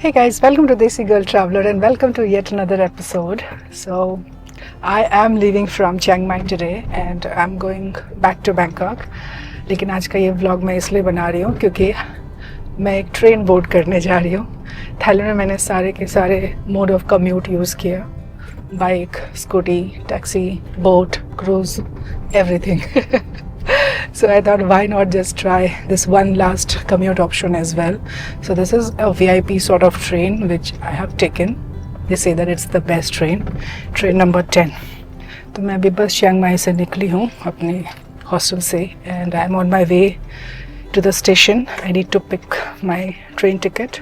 Hey guys, welcome to Desi Girl Traveler and welcome to yet another episode. So, I am leaving from Chiang Mai today and I'm going back to Bangkok. लेकिन आज का ये vlog मैं इसलिए बना रही हूँ क्योंकि मैं एक ट्रेन बोर्ड करने जा रही हूँ. थाईलैंड में मैंने सारे के सारे मोड ऑफ कम्यूट यूज़ किया. Bike, scooty, taxi, boat, cruise, everything. So I thought, why not just try this one last commute option as well. So this is a VIP sort of train which I have taken. They say that it's the best train number 10. तो मैं अभी बस chiang mai से निकली हूँ अपने hostel से and I'm on my way to the station. I need to pick my train ticket.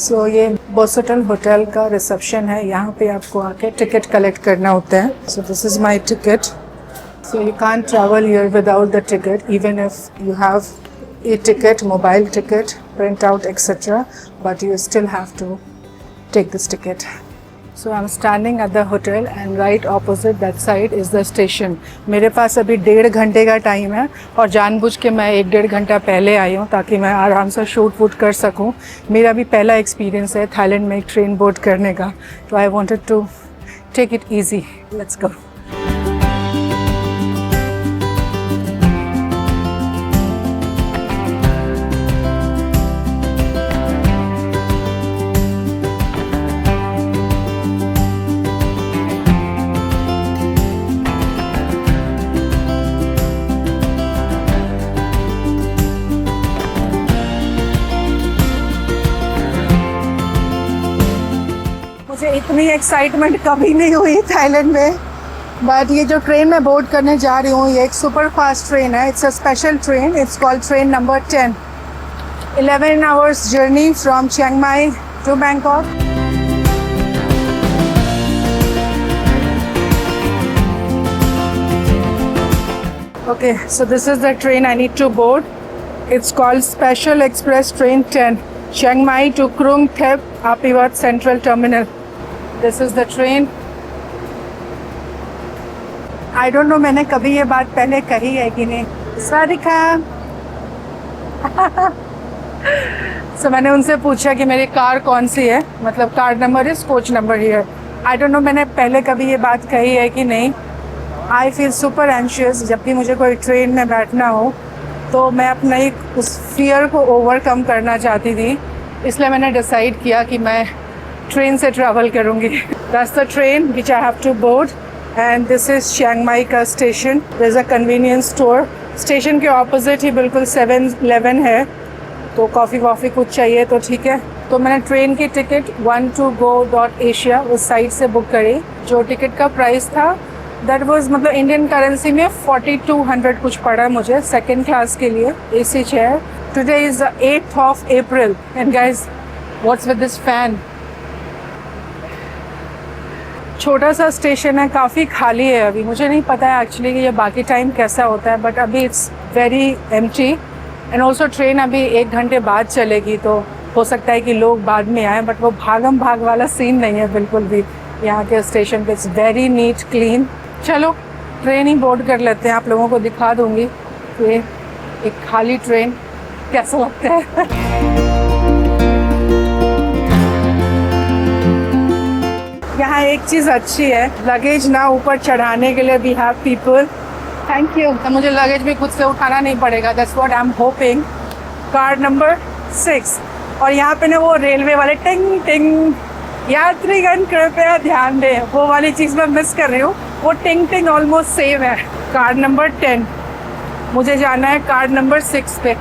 सो ये बोसटन होटल का रिसेप्शन है. यहाँ पे आपको आके टिकट कलेक्ट करना होता है. So this is my ticket. So you can't travel here without the ticket even if you have a ticket, mobile ticket, print out etcetera, but you still have to take this ticket. So I'm standing at the hotel and right opposite that side is the station. मेरे पास अभी 1.5 घंटे का time है और जानबूझ के मैं 1-1.5 घंटा पहले आई हूँ ताकि मैं आराम से शूट वूट कर सकूँ. मेरा भी पहला एक्सपीरियंस है थाईलैंड में एक ट्रेन बोर्ड करने का. तो I wanted to take it easy. Let's go. मुझे इतनी एक्साइटमेंट कभी नहीं हुई थाईलैंड में. बट ये जो ट्रेन मैं बोर्ड करने जा रही हूँ ये एक सुपर फास्ट ट्रेन है. It's a special train. It's called train number 10. 11 hours journey from Chiang Mai to Bangkok. Okay, so this is the train I need to board. It's called special express train 10 Chiang Mai to Krung Thep Aphiwat central terminal. This is the train. I don't know मैंने कभी ये बात पहले कही है कि नहीं. Sarika. So मैंने उनसे पूछा कि मेरी कार कौन सी है, मतलब car number is coach number here. I don't know मैंने पहले कभी ये बात कही है कि नहीं. I feel super anxious जब भी मुझे कोई ट्रेन में बैठना हो तो मैं अपना एक उस फियर को ओवरकम करना चाहती थी. इसलिए मैंने डिसाइड किया कि मैं ट्रेन से ट्रैवल करूँगी. That's the train which I have to board and this is Chiang Mai का station. There is a convenience store. Station के ऑपोजिट ही बिल्कुल 7-Eleven है. तो कॉफ़ी वॉफ़ी कुछ चाहिए तो ठीक है. तो मैंने ट्रेन की टिकट one2go.asia उस साइट से बुक करी. जो टिकट का प्राइस था दैट वाज मतलब इंडियन करेंसी में 4200 कुछ पड़ा मुझे सेकेंड क्लास के लिए AC chair. Today is the 8th of April and guys, what's with this fan? छोटा सा स्टेशन है, काफ़ी खाली है अभी. मुझे नहीं पता है एक्चुअली कि ये बाकी टाइम कैसा होता है, बट अभी it's very empty. And also train अभी 1 घंटे बाद चलेगी तो हो सकता है कि लोग बाद में आए, बट वो भागम भाग वाला सीन नहीं है बिल्कुल भी यहाँ के स्टेशन पे. It's very neat clean. चलो ट्रेन ही बोर्ड कर लेते हैं. आप लोगों को दिखा दूँगी ये एक खाली ट्रेन कैसा लगता है. यहाँ एक चीज़ अच्छी है, लगेज ना ऊपर चढ़ाने के लिए we have people. Thank you. तो मुझे लगेज भी खुद से उठाना नहीं पड़ेगा. That's what I am hoping. Car number 6. और यहाँ पे ना वो रेलवे वाले टिंग टिंग, यात्रीगण कृपया ध्यान दें, वो वाली चीज़ मैं मिस कर रही हूँ. वो टिंग टिंग ऑलमोस्ट सेम है. Car number 10. मुझे जाना है कार नंबर 6 पे.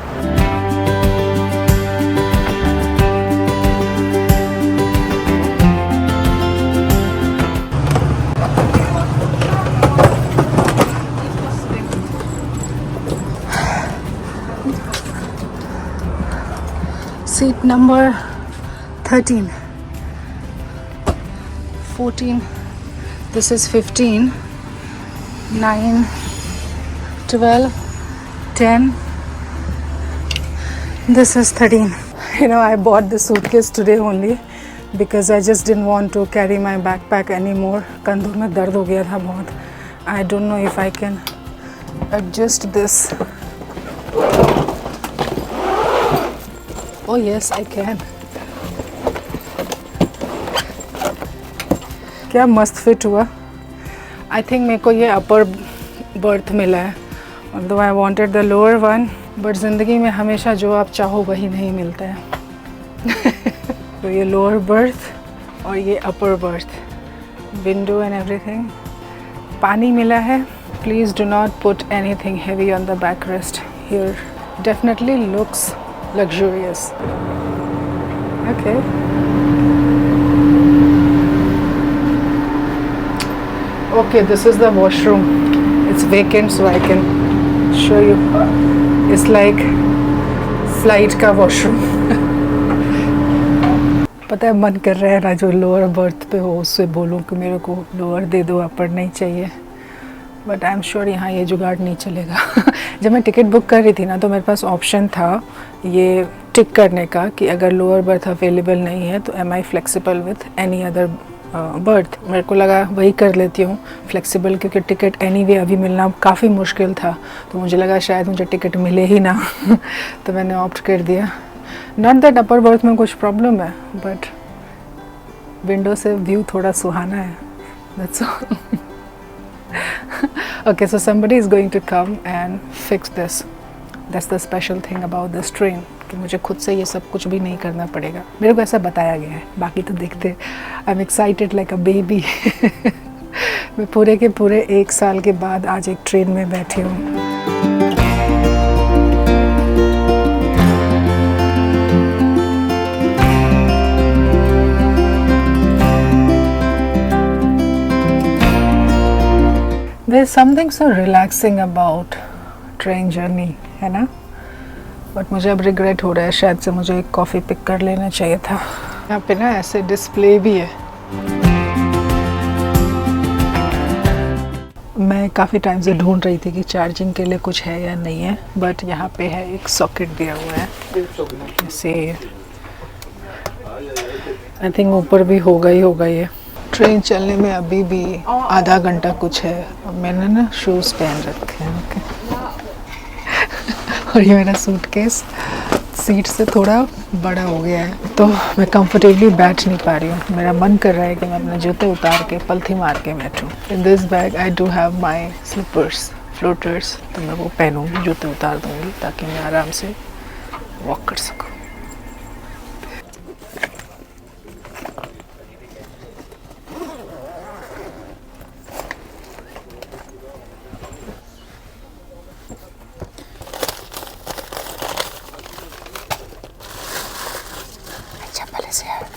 Seat number 13, 14, this is 15, 9, 12, 10, this is 13. I bought the suitcase today only because I just didn't want to carry my backpack any more. कंधों में दर्द हो गया था बहुत. I don't know if I can adjust this. Oh yes I can. क्या मस्त fit हुआ. आई थिंक मेरे को ये अपर बर्थ मिला है, although I wanted the lower one. But ज़िंदगी में हमेशा जो आप चाहो वही नहीं मिलता है. तो ये लोअर बर्थ और ये upper berth, window and everything. पानी मिला है. Please do not put anything heavy on the back rest here. Definitely looks luxurious. Okay. Okay, this is the washroom. It's vacant, so I can show you. It's like flight का washroom. पता है मन कर रहा है ना जो lower berth पे हो उससे बोलूँ कि मेरे को लोअर दे दो, अपर नहीं चाहिए. बट आई एम श्योर यहाँ ये जुगाड़ नहीं चलेगा. जब मैं टिकट बुक कर रही थी ना तो मेरे पास ऑप्शन था ये टिक करने का कि अगर लोअर बर्थ अवेलेबल नहीं है तो am I flexible with any other berth. मेरे को लगा वही कर लेती हूँ फ्लेक्सिबल, क्योंकि टिकट एनीवे अभी मिलना काफ़ी मुश्किल था. तो मुझे लगा शायद मुझे टिकट मिले ही ना. तो मैंने ऑप्ट कर दिया. नॉट दैट अपर बर्थ में कुछ प्रॉब्लम है, बट विंडो से व्यू थोड़ा सुहाना है. That's all. Okay, so somebody is going to come and fix this. That's the special thing about this train, कि मुझे खुद से ये सब कुछ भी नहीं करना पड़ेगा. मेरे को ऐसा बताया गया है, बाकी तो देखते. I am excited like a baby. मैं पूरे के पूरे 1 साल के बाद आज एक ट्रेन में बैठी हूँ. There is something so relaxing about train journey, है ना. बट मुझे अब रिग्रेट हो रहा है, शायद से मुझे एक कॉफ़ी पिक कर लेना चाहिए था. यहाँ पे ना ऐसे डिस्प्ले भी है. मैं काफ़ी टाइम से ढूंढ रही थी कि चार्जिंग के लिए कुछ है या नहीं है, बट यहाँ पे है एक सॉकेट दिया हुआ है. ऐसे आई थिंक ऊपर भी होगा ही होगा ये. ट्रेन चलने में अभी भी आधा घंटा कुछ है. अब मैंने ना शूज़ पहन रखे हैं. ओके. और ये मेरा सूटकेस सीट से थोड़ा बड़ा हो गया है, तो मैं कंफर्टेबली बैठ नहीं पा रही हूँ. मेरा मन कर रहा है कि मैं अपने जूते उतार के पलथी मार के बैठूँ. In this bag I do have my slippers, floaters. तो मैं वो पहनूँगी, जूते उतार दूँगी ताकि मैं आराम से वॉक कर सकूँ.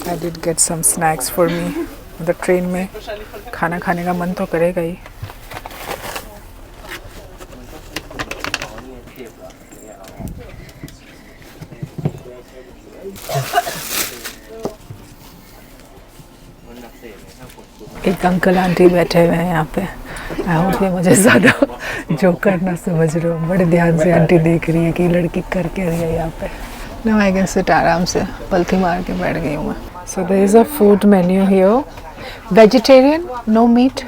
I did get some snacks for me. मतलब ट्रेन में खाना खाने का मन तो करेगा ही. एक अंकल आंटी बैठे हुए हैं यहाँ पे. आई होप ये मुझे ज़्यादा जोकर ना समझ रहे हो. बड़े ध्यान से आंटी देख रही है कि लड़की कर क्या रही है यहाँ पे. Now I can sit आराम से पलथी मार के बैठ गई हूँ मैं. So there is a food menu here. Vegetarian, no meat.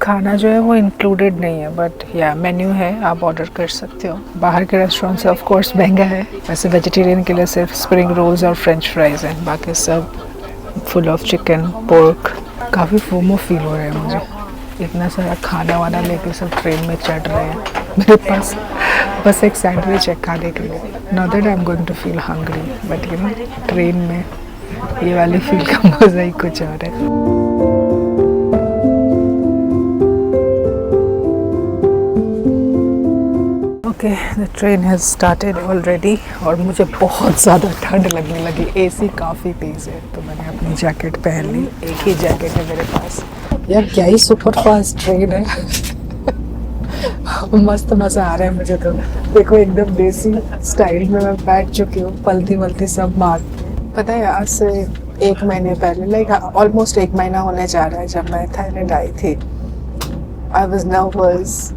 खाना जो है वो इंक्लूडेड नहीं है, बट या मेन्यू है, आप ऑर्डर कर सकते हो. बाहर के रेस्टोरेंट से ऑफ कोर्स महंगा है. वैसे वेजिटेरियन के लिए सिर्फ स्प्रिंग रोल्स और फ्रेंच फ्राइज हैं, बाकी सब फुल ऑफ चिकन, पोर्क. काफ़ी फोमो फील हो रहा है मुझे. इतना सारा खाना वाना लेके सब ट्रेन में चढ़ रहे हैं. मेरे पास बस एक सैंडविच है खाने के लिए. Not that I am going to feel hungry, but you know train में ये वाली फील का मज़ा ही कुछ और है. Okay, the train has started already और मुझे बहुत ज़्यादा ठंड लगने लगी. एसी काफ़ी तेज़ है तो मैंने अपनी जैकेट पहन ली. एक ही जैकेट है मेरे पास. यार क्या ही सुपर फास्ट ट्रेन है. मस्त मज़ा आ रहा है मुझे तो. देखो एकदम देसी स्टाइल में मैं बैठ चुकी हूँ, पलथी वलथी सब मार. पता है आज से 1 महीने पहले, लाइक ऑलमोस्ट 1 महीना होने जा रहा है जब मैं थाईलैंड आई थी. I was nervous.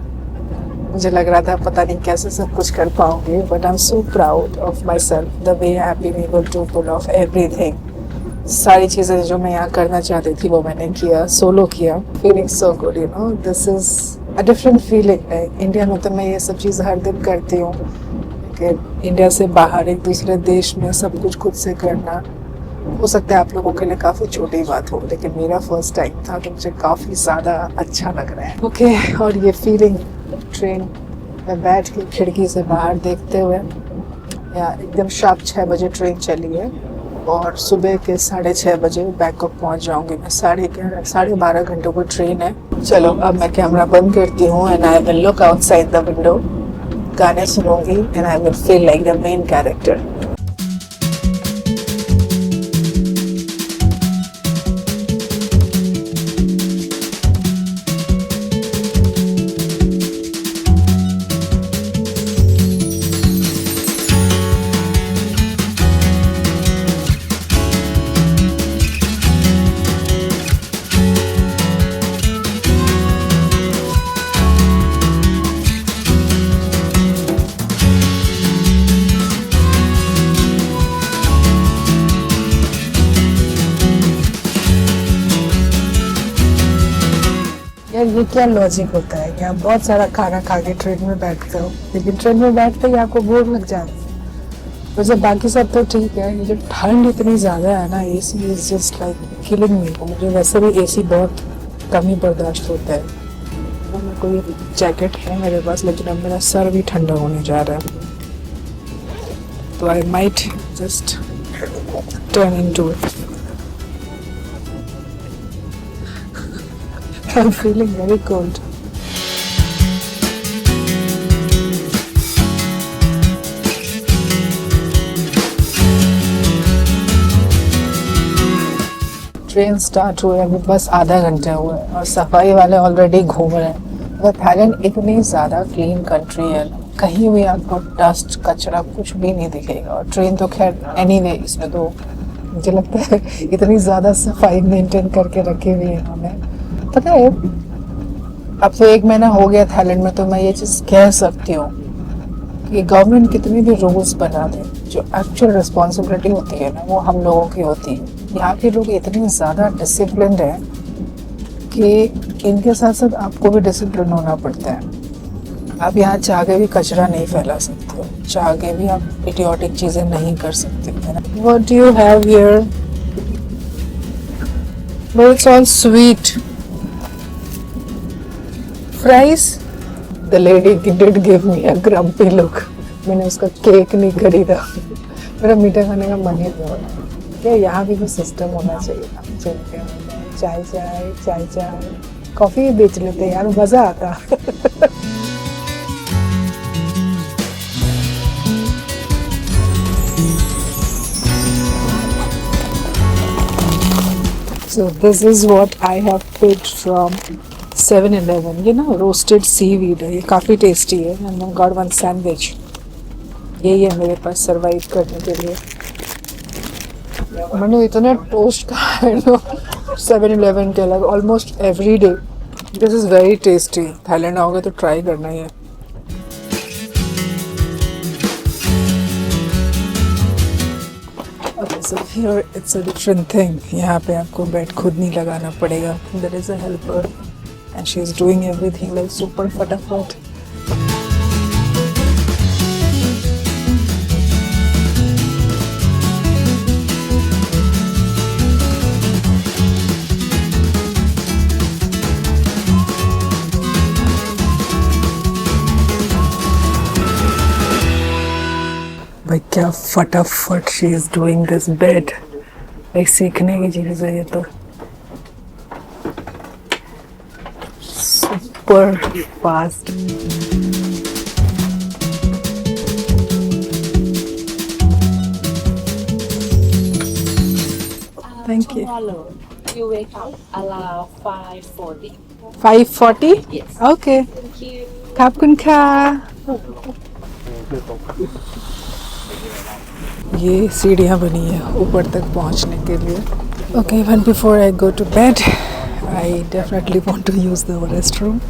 मुझे लग रहा था पता नहीं कैसे सब कुछ कर पाऊंगी, but I am so proud of myself the way I have been able to pull off everything. सारी चीज़ें जो मैं यहाँ करना चाहती थी वो मैंने किया, सोलो किया। Feeling so good, you know, this is a different feeling है। इंडिया में तो मैं ये सब चीज़ हर दिन करती हूँ, कि इंडिया से बाहर एक दूसरे देश में सब कुछ खुद से करना हो सकता है आप लोगों के लिए काफ़ी छोटी बात हो, लेकिन मेरा फर्स्ट टाइम था तो मुझे काफ़ी ज़्यादा अच्छा लग रहा है। ओके, और ये फीलिंग ट्रेन में बैठ के खिड़की से बाहर देखते हुए, या एकदम शार्प 6 बजे ट्रेन चली है और सुबह के 6:30 बजे बैंकॉक पहुंच जाऊंगी मैं। 12.5 घंटों की ट्रेन है। चलो अब मैं कैमरा बंद करती हूँ and I will look outside the window, गाने सुनूंगी and I will feel like the main character. यार ये क्या लॉजिक होता है कि आप बहुत सारा खाना खा के ट्रेन में बैठते हो, लेकिन ट्रेन में बैठते ही आपको भूख लग जाती है। वैसे बाकी सब तो ठीक है, ये जो ठंड इतनी ज़्यादा है ना, AC is just like killing मी। मुझे वैसे भी एसी बहुत कम ही बर्दाश्त होता है। तो मेरे को ये जैकेट है मेरे पास, लेकिन अब मेरा सर भी ठंडा होने जा रहा है, तो I might just turn into it. I'm feeling very cold. Train start हुए अभी बस आधा घंटा हुआ है और सफाई वाले ऑलरेडी घूम रहे हैं। तो थाईलैंड इतनी ज़्यादा क्लीन कंट्री है, कहीं भी आपको डस्ट कचरा कुछ भी नहीं दिखेगा। और ट्रेन तो खैर एनीवे, इसमें तो मुझे लगता है इतनी ज़्यादा सफाई मेंटेन करके रखी हुई है हमें। पता है, अब तो 1 महीना हो गया थाईलैंड में, तो मैं ये चीज़ कह सकती हूँ कि गवर्नमेंट कितने भी रूल्स बना दे, जो एक्चुअल रिस्पॉन्सिबिलिटी होती है ना वो हम लोगों की होती है। यहाँ के लोग इतने ज़्यादा डिसिप्लिन्ड हैं कि इनके साथ साथ आपको भी डिसिप्लिन होना पड़ता है। आप यहाँ चाह के भी कचरा नहीं फैला सकते हो, चाह के भी आप इडियोटिक चीज़ें नहीं कर सकते। What do you have here? But it's all sweet fries. The lady did give me a grumpy look. मैंने उसका केक नहीं खरीदा। मेरा मीठा खाने का मन ही नहीं हो रहा। क्या यहाँ भी कोई सिस्टम होना चाहिए ना, चलते हैं चाय चाय चाय चाय, कॉफ़ी बेच लेते यार, मज़ा आता। So this is what I have picked from 7-Eleven। ये ना रोस्टेड सीवीड है, ये काफ़ी टेस्टी है। And I got 1 sandwich. यही है मेरे पास सरवाइव करने के लिए। मैंने इतना टोस्ट खाया है ना 7-Eleven के अलग almost every day. This is very tasty. Thailand आओगे तो ट्राई करना ही है। So here it's a different thing. यहाँ पे आपको बेड खुद नहीं लगाना पड़ेगा। There is a helper and she is doing everything like super फटाफट। भाई क्या फटाफट she is doing this bed. एक सीखने की चीज़ है ये तो, super fast. Thank you. You wake up around 5:40. 5:40? Yes. Okay. Thank you. ขอบคุณค่ะ ये सीढ़ियाँ बनी है ऊपर तक पहुँचने के लिए। Okay, one before I go to bed I definitely want to use the restroom.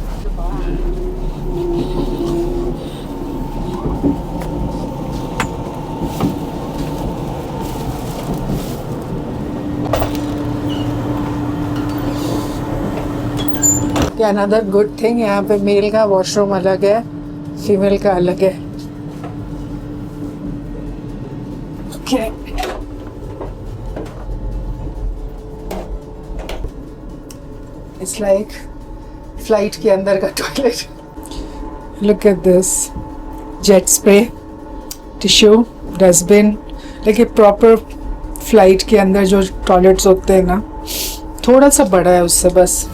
Another good thing, यहाँ पे मेल का वॉशरूम अलग है, फीमेल का अलग है. Okay. It's like फ्लाइट के अंदर का toilet. Look at this. Jet spray, tissue, dustbin. लेकिन प्रॉपर फ्लाइट के अंदर जो टॉयलेट्स होते हैं ना, थोड़ा सा बड़ा है उससे बस.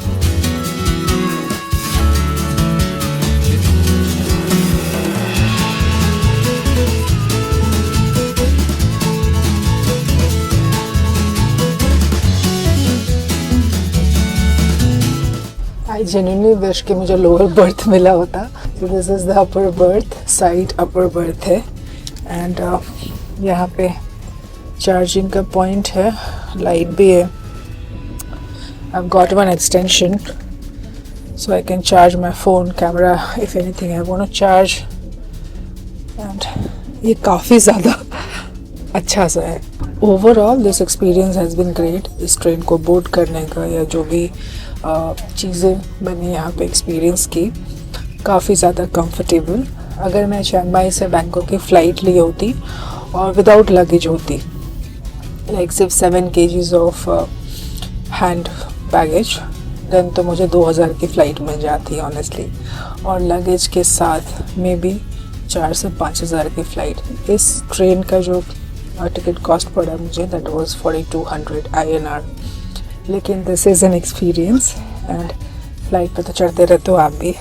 I genuinely wish कि मुझे लोअर बर्थ मिला होता. So this is the upper berth, side upper berth है. And यहाँ पे चार्जिंग का पॉइंट है, लाइट भी है. I've got one extension so I can charge my phone, camera if anything I want to charge. And ये काफ़ी ज़्यादा अच्छा सा है. Overall this experience has been great. इस ट्रेन को बोर्ड करने का या जो भी चीज़ें मैंने यहाँ पे एक्सपीरियंस की, काफ़ी ज़्यादा कंफर्टेबल. अगर मैं चिंग से बैंकॉक की फ़्लाइट ली होती और विदाउट लगेज होती, लाइक सिर्फ 7 kgs of hand baggage, then तो मुझे 2000 की फ़्लाइट मिल जाती है ऑनेस्टली. और लगेज के साथ मे बी 4 से 5000 की फ़्लाइट. इस ट्रेन का जो टिकट कॉस्ट पड़ा मुझे, दैट वाज 4200 INR. लेकिन this is an experience. And flight पे तो चढ़ते रहते हो आप भी.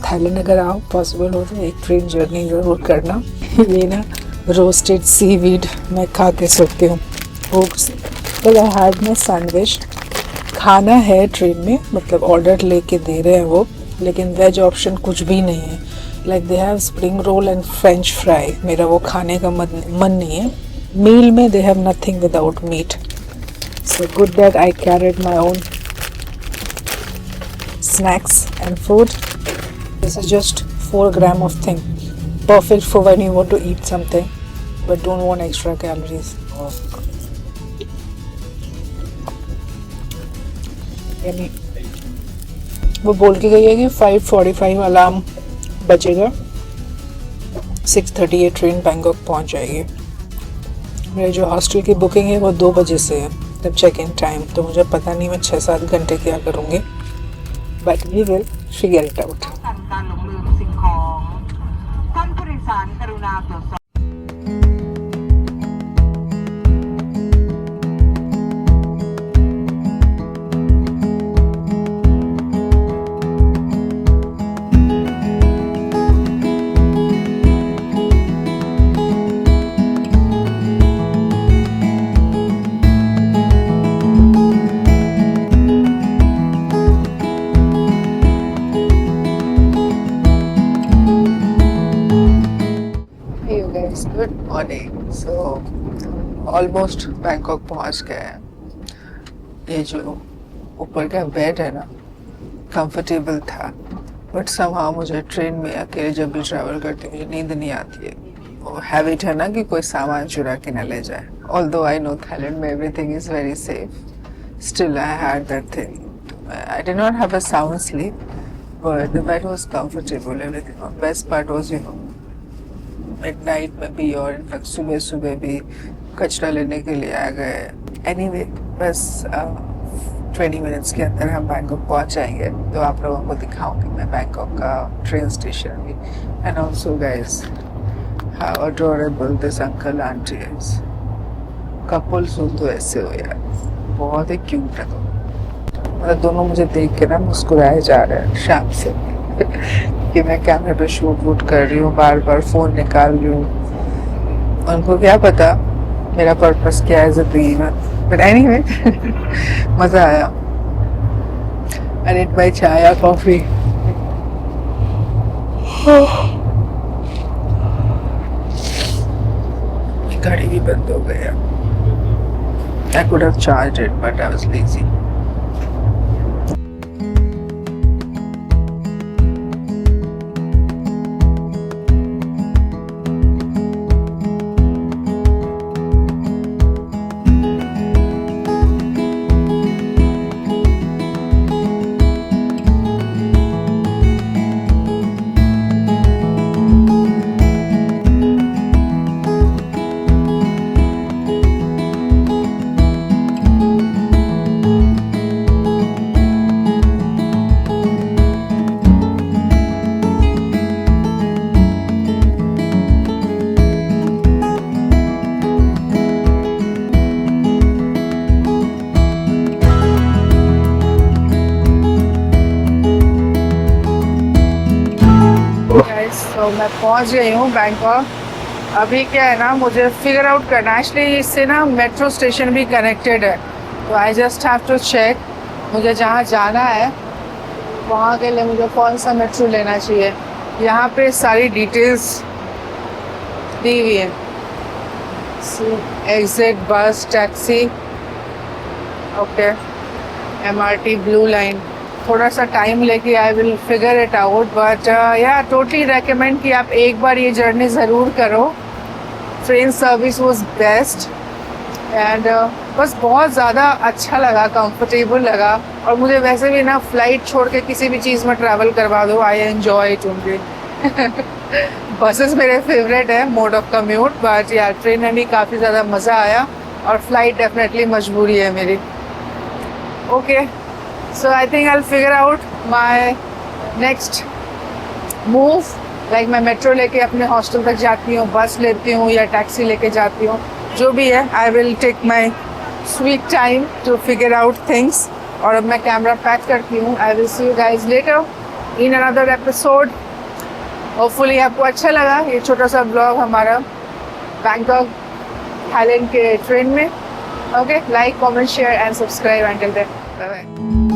थाईलैंड अगर आओ, पॉसिबल हो तो एक ट्रेन जर्नी ज़रूर करना. ये ना रोस्टेड सीवीड मैं खा के सोती हूँ. तो आई हैड माई सैंडविच. खाना है ट्रेन में, मतलब ऑर्डर लेके दे रहे हैं वो, लेकिन वेज ऑप्शन कुछ भी नहीं है. Like they have spring roll and french fry. मेरा वो खाने का मन नहीं है. मील में they have nothing without meat. So good that I carried my own snacks and food. This is just 4 gram of thing. Perfect for when you want to eat something but don't want extra calories. Yummy. वो बोल के गई है कि 5:45 alarm बजेगा, 6:30 ये train Bangkok पहुंच जाएगी. मेरी जो हॉस्टल की बुकिंग है वो 2 बजे से है, तब चेक इन टाइम. तो मुझे पता नहीं मैं 6-7 घंटे क्या करूँगी, but we will figure it out. Good morning. So almost Bangkok पहुंच गए हैं. ये जो ऊपर का बेड है ना, कंफर्टेबल था, बट समहाउ मुझे ट्रेन में अकेले जब भी ट्रैवल करती हूँ मुझे नींद नहीं आती है. वो हैबिट है ना कि कोई सामान चुरा के ना ले जाए. ऑल्दो आई नो थाईलैंड में everything is very safe, still I had that thing. I did not have a sound sleep, but the bed was comfortable. Everything. Best part was midnight में भी, और इनफैक्ट सुबह सुबह भी कचरा लेने के लिए आ गए. एनीवे, बस 20 मिनट्स के अंदर हम बैंकॉक पहुंच जाएंगे, तो आप लोगों को दिखाऊंगी मैं बैंकॉक का ट्रेन स्टेशन भी. And also guys, how adorable this uncle aunty is. Couples हो तो ऐसे हो यार, बहुत ही क्यूट है. मतलब दोनों मुझे देख के ना मुस्कुराए जा रहे हैं शाम से कि मैं कैमरे पे शूट वूट कर रही हूँ, बार बार फ़ोन निकाल रही हूँ. उनको क्या पता मेरा पर्पस क्या है ज़िंदगी में. बट एनीवे, मज़ा आया. आई नीड माई चाय या कॉफ़ी. घड़ी भी बंद हो गया. I could have charged it but I was lazy. Guys तो मैं पहुंच गई हूँ बैंकॉक। अभी क्या है ना, मुझे फिगर आउट करना है एक्चुअली, इससे ना मेट्रो स्टेशन भी कनेक्टेड है, तो I just have to check मुझे जहाँ जाना है वहाँ के लिए मुझे कौन सा मेट्रो लेना चाहिए। यहाँ पे सारी डिटेल्स दी हुई है, एग्जिट, बस, taxi, okay, MRT, blue line. थोड़ा सा टाइम लेके I will figure it out, but या टोटली रेकमेंड कि आप एक बार ये जर्नी ज़रूर करो। Train service was best and बस बहुत ज़्यादा अच्छा लगा, कंफर्टेबल लगा। और मुझे वैसे भी ना फ्लाइट छोड़ के किसी भी चीज़ में ट्रैवल करवा दो, I enjoy it only. Buses मेरे फेवरेट है मोड ऑफ कम्यूट, बट यार ट्रेन में भी काफ़ी ज़्यादा मज़ा आया और फ्लाइट डेफिनेटली मजबूरी है मेरी। Okay, so I think I will figure out my next move, like मैं मेट्रो लेके अपने हॉस्टल तक जाती हूँ, बस लेती हूँ या टैक्सी लेके जाती हूँ, जो भी है I will take my sweet time to figure out things. और अब मैं कैमरा पैक करती हूँ। I will see you guys later in another episode. Hopefully आपको अच्छा लगा ये छोटा सा ब्लॉग हमारा बैंकॉक थाईलैंड के ट्रेन में। Okay, like, comment, share and subscribe. Until then, bye bye.